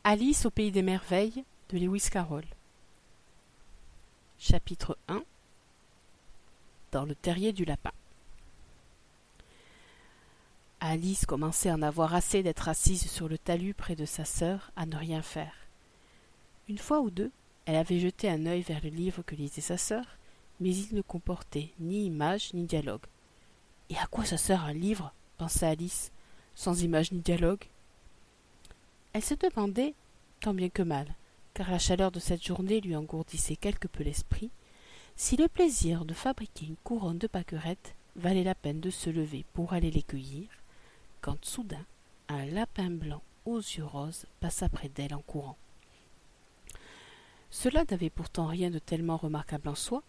Alice au pays des merveilles de Lewis Carroll. Chapitre 1. Dans le terrier du lapin. Alice commençait à en avoir assez d'être assise sur le talus près de sa sœur à ne rien faire. Une fois ou deux, elle avait jeté un œil vers le livre que lisait sa sœur, mais il ne comportait ni image ni dialogue. « Et à quoi ça sert un livre ?» pensa Alice, « sans image ni dialogue ?» Elle se demandait, tant bien que mal, car la chaleur de cette journée lui engourdissait quelque peu l'esprit, si le plaisir de fabriquer une couronne de pâquerettes valait la peine de se lever pour aller les cueillir, quand soudain un lapin blanc aux yeux roses passa près d'elle en courant. Cela n'avait pourtant rien de tellement remarquable en soi,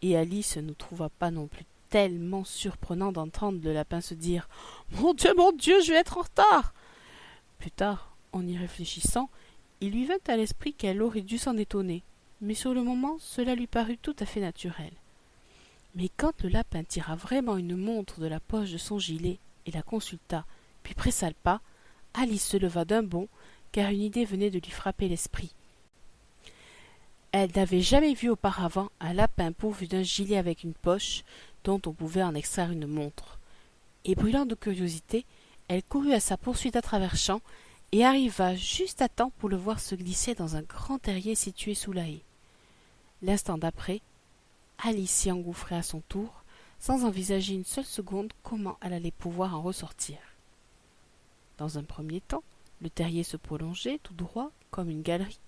et Alice ne trouva pas non plus tellement surprenant d'entendre le lapin se dire « Mon Dieu, je vais être en retard !» Plus tard, en y réfléchissant, il lui vint à l'esprit qu'elle aurait dû s'en étonner, mais sur le moment, cela lui parut tout à fait naturel. Mais quand le lapin tira vraiment une montre de la poche de son gilet et la consulta, puis pressa le pas, Alice se leva d'un bond, car une idée venait de lui frapper l'esprit. Elle n'avait jamais vu auparavant un lapin pourvu d'un gilet avec une poche dont on pouvait en extraire une montre. Et brûlant de curiosité, elle courut à sa poursuite à travers champs et arriva juste à temps pour le voir se glisser dans un grand terrier situé sous la haie. L'instant d'après, Alice s'y engouffrait à son tour, sans envisager une seule seconde comment elle allait pouvoir en ressortir. Dans un premier temps, le terrier se prolongeait tout droit, comme une galerie,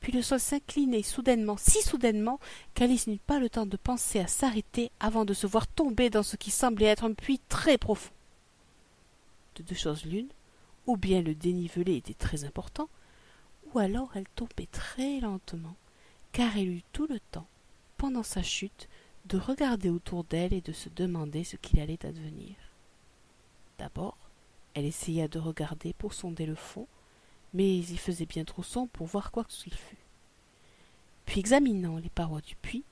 puis le sol s'inclinait soudainement, si soudainement, qu'Alice n'eut pas le temps de penser à s'arrêter avant de se voir tomber dans ce qui semblait être un puits très profond. De deux choses l'une, ou bien le dénivelé était très important, ou alors elle tombait très lentement, car elle eut tout le temps, pendant sa chute, de regarder autour d'elle et de se demander ce qu'il allait advenir. D'abord, elle essaya de regarder pour sonder le fond, mais il faisait bien trop sombre pour voir quoi qu'il fût. Puis, examinant les parois du puits,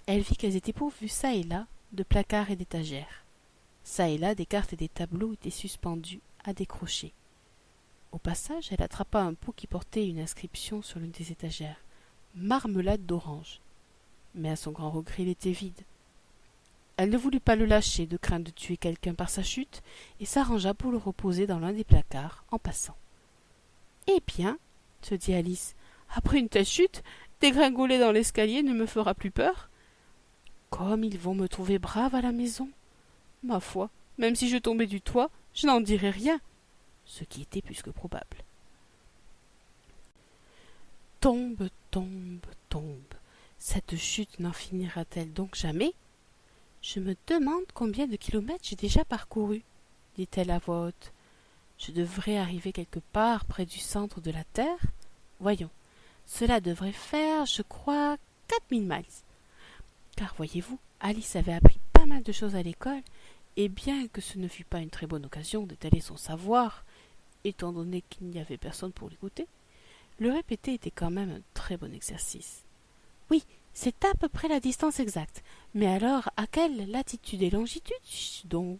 elle vit qu'elles étaient pourvues çà et là de placards et d'étagères. Çà et là, des cartes et des tableaux étaient suspendus à des crochets. Au passage, elle attrapa un pot qui portait une inscription sur l'une des étagères. « Marmelade d'orange ». Mais à son grand regret, il était vide. Elle ne voulut pas le lâcher de crainte de tuer quelqu'un par sa chute et s'arrangea pour le reposer dans l'un des placards en passant. « Eh bien, se dit Alice, après une telle chute, dégringoler dans l'escalier ne me fera plus peur. Comme ils vont me trouver brave à la maison. Ma foi, même si je tombais du toit, je n'en dirais rien. » Ce qui était plus que probable. Tombe, tombe, tombe. Cette chute n'en finira-t-elle donc jamais? Je me demande combien de kilomètres j'ai déjà parcouru, dit-elle à voix haute. Je devrais arriver quelque part près du centre de la Terre. Voyons, cela devrait faire, je crois, 4000 miles. Car voyez-vous, Alice avait appris pas mal de choses à l'école, et bien que ce ne fût pas une très bonne occasion d'étaler son savoir, étant donné qu'il n'y avait personne pour l'écouter, le répéter était quand même un très bon exercice. Oui, c'est à peu près la distance exacte, mais alors à quelle latitude et longitude suis-je donc?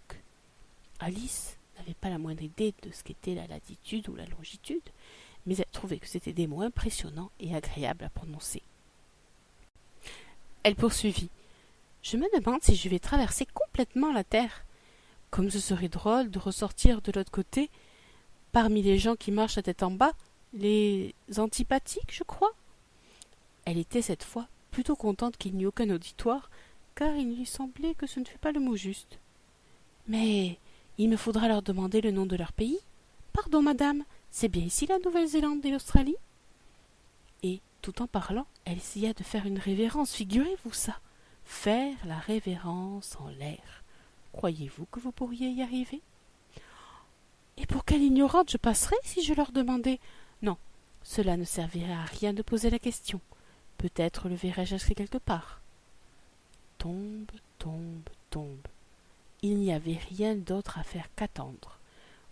Alice n'avait pas la moindre idée de ce qu'était la latitude ou la longitude, mais elle trouvait que c'était des mots impressionnants et agréables à prononcer. Elle poursuivit. Je me demande si je vais traverser complètement la Terre. Comme ce serait drôle de ressortir de l'autre côté, parmi les gens qui marchent la tête en bas, les antipathiques, je crois. Elle était cette fois plutôt contente qu'il n'y eût aucun auditoire, car il lui semblait que ce ne fût pas le mot juste. Mais il me faudra leur demander le nom de leur pays. Pardon, madame, c'est bien ici la Nouvelle-Zélande et l'Australie? Et, tout en parlant, elle essaya de faire une révérence, figurez-vous ça, faire la révérence en l'air. Croyez-vous que vous pourriez y arriver? Et pour quelle ignorante je passerais si je leur demandais? Non, cela ne servirait à rien de poser la question. Peut-être le verrai-je inscrit quelque part. Tombe, tombe, tombe. Il n'y avait rien d'autre à faire qu'attendre.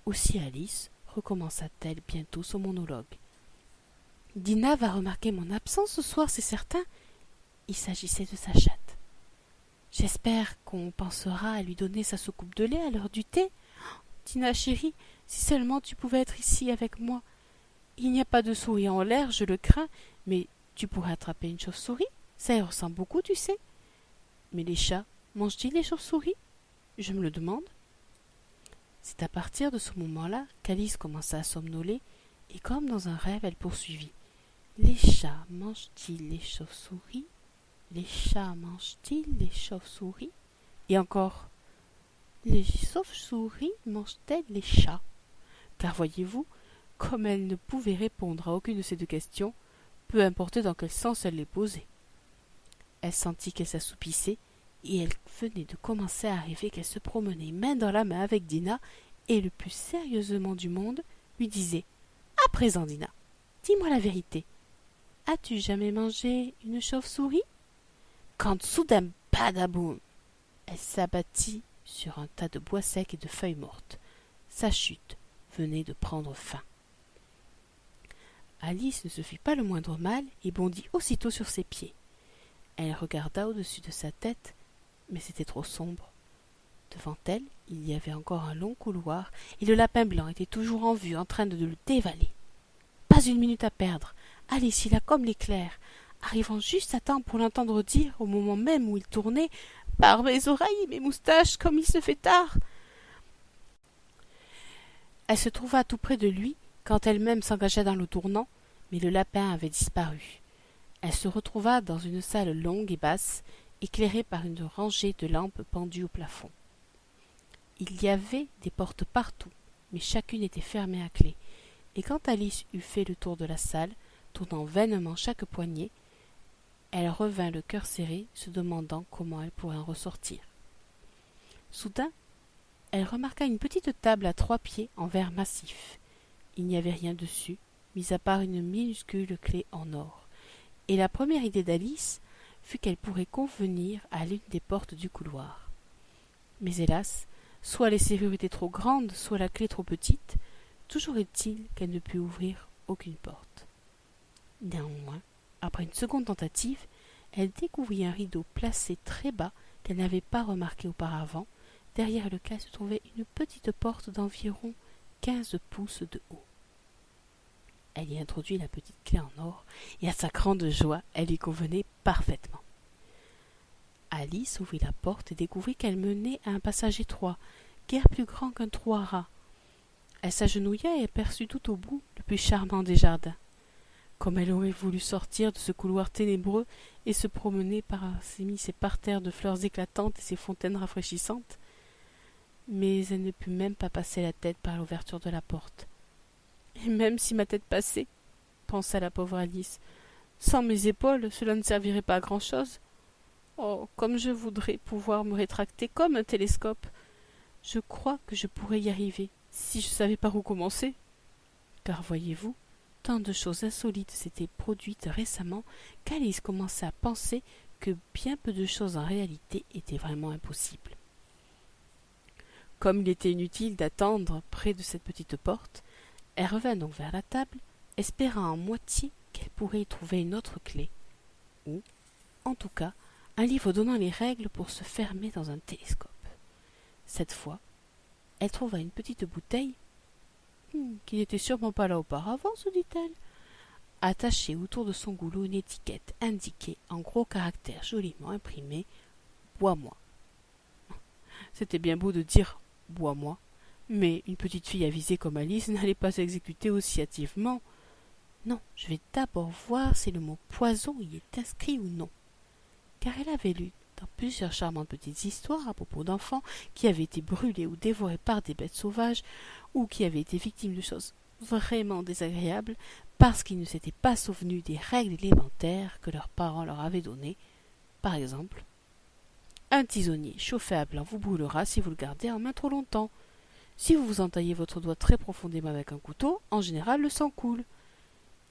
Aussi Alice recommença-t-elle bientôt son monologue. Dina va remarquer mon absence ce soir, c'est certain. Il s'agissait de sa chatte. J'espère qu'on pensera à lui donner sa soucoupe de lait à l'heure du thé. Dina chérie, si seulement tu pouvais être ici avec moi. Il n'y a pas de souris en l'air, je le crains, mais tu pourrais attraper une chauve-souris. Ça y ressemble beaucoup, tu sais. Mais les chats, mangent-ils les chauves-souris? Je me le demande. C'est à partir de ce moment-là qu'Alice commença à somnoler, et comme dans un rêve, elle poursuivit. Les chats mangent-ils les chauves-souris? Les chats mangent-ils les chauves-souris? Et encore, les chauves-souris mangent-elles les chats? Car voyez-vous, comme elle ne pouvait répondre à aucune de ces deux questions, peu importe dans quel sens elle les posait. Elle sentit qu'elle s'assoupissait, et elle venait de commencer à rêver qu'elle se promenait main dans la main avec Dinah, et le plus sérieusement du monde lui disait « À présent, Dinah, dis-moi la vérité. As-tu jamais mangé une chauve-souris » Quand soudain, badaboum, elle s'abattit sur un tas de bois secs et de feuilles mortes. Sa chute venait de prendre fin. Alice ne se fit pas le moindre mal et bondit aussitôt sur ses pieds. Elle regarda au-dessus de sa tête, mais c'était trop sombre. Devant elle, il y avait encore un long couloir, et le lapin blanc était toujours en vue, en train de le dévaler. Pas une minute à perdre. Alice fila comme l'éclair, arrivant juste à temps pour l'entendre dire, au moment même où il tournait, « Par mes oreilles, mes moustaches, comme il se fait tard !» Elle se trouva tout près de lui, quand elle-même s'engagea dans le tournant, mais le lapin avait disparu. Elle se retrouva dans une salle longue et basse, éclairée par une rangée de lampes pendues au plafond. Il y avait des portes partout, mais chacune était fermée à clé, et quand Alice eut fait le tour de la salle, tournant vainement chaque poignée, elle revint le cœur serré, se demandant comment elle pourrait en ressortir. Soudain, elle remarqua une petite table à 3 pieds en verre massif. Il n'y avait rien dessus, mis à part une minuscule clé en or, et la première idée d'Alice fut qu'elle pourrait convenir à l'une des portes du couloir. Mais hélas, soit les serrures étaient trop grandes, soit la clé trop petite, toujours est-il qu'elle ne put ouvrir aucune porte. Néanmoins, après une seconde tentative, elle découvrit un rideau placé très bas qu'elle n'avait pas remarqué auparavant, derrière lequel se trouvait une petite porte d'environ 15 pouces de haut. Elle y introduit la petite clé en or, et à sa grande joie, elle y convenait parfaitement. Alice ouvrit la porte et découvrit qu'elle menait à un passage étroit, guère plus grand qu'un trou à rats. Elle s'agenouilla et aperçut tout au bout le plus charmant des jardins. Comme elle aurait voulu sortir de ce couloir ténébreux et se promener par ses parterres de fleurs éclatantes et ses fontaines rafraîchissantes, mais elle ne put même pas passer la tête par l'ouverture de la porte. « Et même si ma tête passait, pensa la pauvre Alice, sans mes épaules, cela ne servirait pas à grand-chose. Oh, comme je voudrais pouvoir me rétracter comme un télescope. Je crois que je pourrais y arriver, si je savais par où commencer. » Car voyez-vous, tant de choses insolites s'étaient produites récemment qu'Alice commença à penser que bien peu de choses en réalité étaient vraiment impossibles. Comme il était inutile d'attendre près de cette petite porte, elle revint donc vers la table, espérant en moitié qu'elle pourrait y trouver une autre clé, ou, en tout cas, un livre donnant les règles pour se fermer dans un télescope. Cette fois, elle trouva une petite bouteille, qui n'était sûrement pas là auparavant, se dit-elle. Attachée autour de son goulot une étiquette indiquait en gros caractères joliment imprimés « Bois-moi ». C'était bien beau de dire « Bois-moi », mais une petite fille avisée comme Alice n'allait pas s'exécuter aussi hâtivement. Non, je vais d'abord voir si le mot « poison » y est inscrit ou non. Car elle avait lu dans plusieurs charmantes petites histoires à propos d'enfants qui avaient été brûlés ou dévorés par des bêtes sauvages ou qui avaient été victimes de choses vraiment désagréables parce qu'ils ne s'étaient pas souvenus des règles élémentaires que leurs parents leur avaient données. Par exemple, un tisonnier chauffé à blanc vous brûlera si vous le gardez en main trop longtemps. Si vous vous entaillez votre doigt très profondément avec un couteau, en général le sang coule.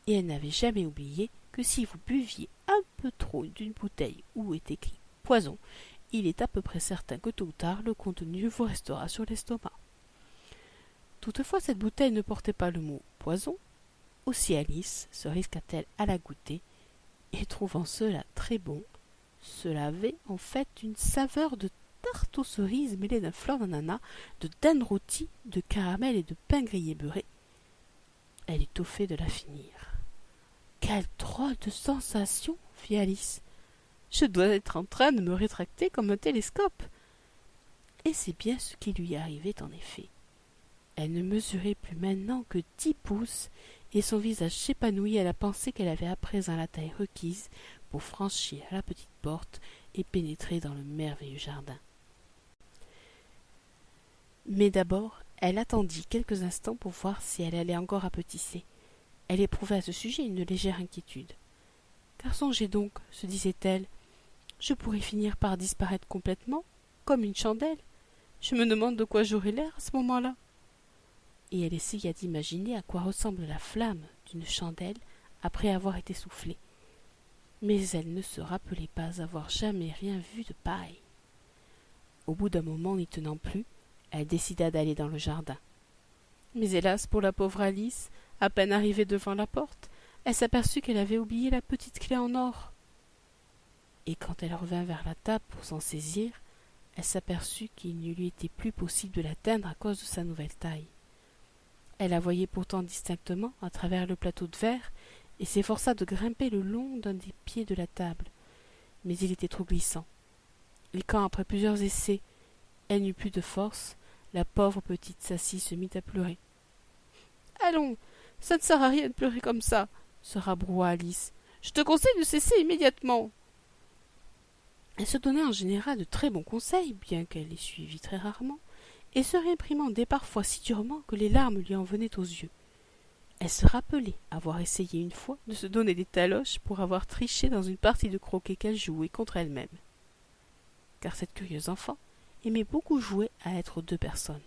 Et elle n'avait jamais oublié que si vous buviez un peu trop d'une bouteille où est écrit « poison », il est à peu près certain que tôt ou tard le contenu vous restera sur l'estomac. Toutefois, cette bouteille ne portait pas le mot « poison », aussi Alice se risqua-t-elle à la goûter, et trouvant cela très bon, cela avait en fait une saveur de tarte aux cerises mêlée d'un fleur d'ananas, de dinde rôtie, de caramel et de pain grillé beurré. Elle eut au fait de la finir. « Quelle drôle de sensation !» fit Alice. « Je dois être en train de me rétracter comme un télescope. » Et c'est bien ce qui lui arrivait en effet. Elle ne mesurait plus maintenant que 10 pouces, et son visage s'épanouit à la pensée qu'elle avait à présent la taille requise pour franchir la petite porte et pénétrer dans le merveilleux jardin. Mais d'abord, elle attendit quelques instants pour voir si elle allait encore apetisser. Elle éprouvait à ce sujet une légère inquiétude. « Car songez donc, se disait-elle, je pourrais finir par disparaître complètement, comme une chandelle. Je me demande de quoi j'aurai l'air à ce moment-là. » Et elle essaya d'imaginer à quoi ressemble la flamme d'une chandelle après avoir été soufflée. Mais elle ne se rappelait pas avoir jamais rien vu de pareil. Au bout d'un moment, n'y tenant plus, elle décida d'aller dans le jardin. Mais hélas pour la pauvre Alice, à peine arrivée devant la porte, elle s'aperçut qu'elle avait oublié la petite clé en or. Et quand elle revint vers la table pour s'en saisir, elle s'aperçut qu'il ne lui était plus possible de l'atteindre à cause de sa nouvelle taille. Elle la voyait pourtant distinctement à travers le plateau de verre et s'efforça de grimper le long d'un des pieds de la table. Mais il était trop glissant. Et quand, après plusieurs essais, elle n'eut plus de force, la pauvre petite s'assit se mit à pleurer. « Allons, ça ne sert à rien de pleurer comme ça, » se rabroua Alice. « Je te conseille de cesser immédiatement. » Elle se donnait en général de très bons conseils, bien qu'elle les suivît très rarement, et se réprimandait parfois si durement que les larmes lui en venaient aux yeux. Elle se rappelait avoir essayé une fois de se donner des taloches pour avoir triché dans une partie de croquet qu'elle jouait contre elle-même. Car cette curieuse enfant aimait beaucoup jouer à être 2 personnes.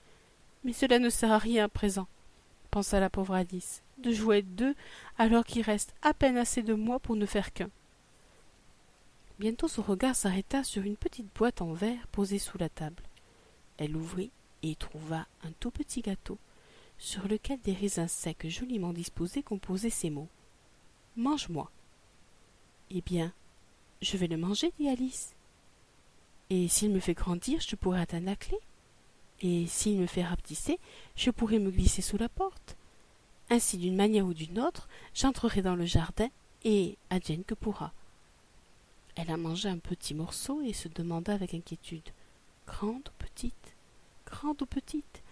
« Mais cela ne sert à rien à présent, » pensa la pauvre Alice, « de jouer 2 alors qu'il reste à peine assez de moi pour ne faire qu'un. » Bientôt son regard s'arrêta sur une petite boîte en verre posée sous la table. Elle l'ouvrit et y trouva un tout petit gâteau, sur lequel des raisins secs joliment disposés composaient ces mots. « Mange-moi. » « Eh bien, je vais le manger, dit Alice. Et s'il me fait grandir, je pourrai atteindre la clé. Et s'il me fait rapetisser, je pourrai me glisser sous la porte. Ainsi, d'une manière ou d'une autre, j'entrerai dans le jardin, et advienne que pourra. Elle en mangea un petit morceau et se demanda avec inquiétude. Grande ou petite? Grande ou petite?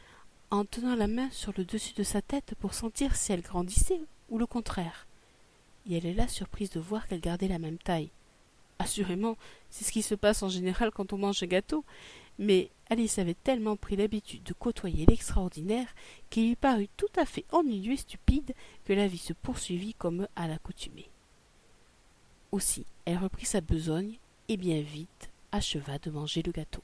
En tenant la main sur le dessus de sa tête pour sentir si elle grandissait ou le contraire. Et elle est là surprise de voir qu'elle gardait la même taille. Assurément, c'est ce qui se passe en général quand on mange un gâteau, mais Alice avait tellement pris l'habitude de côtoyer l'extraordinaire qu'il lui parut tout à fait ennuyeux et stupide que la vie se poursuivit comme à l'accoutumée. Aussi, elle reprit sa besogne et bien vite acheva de manger le gâteau.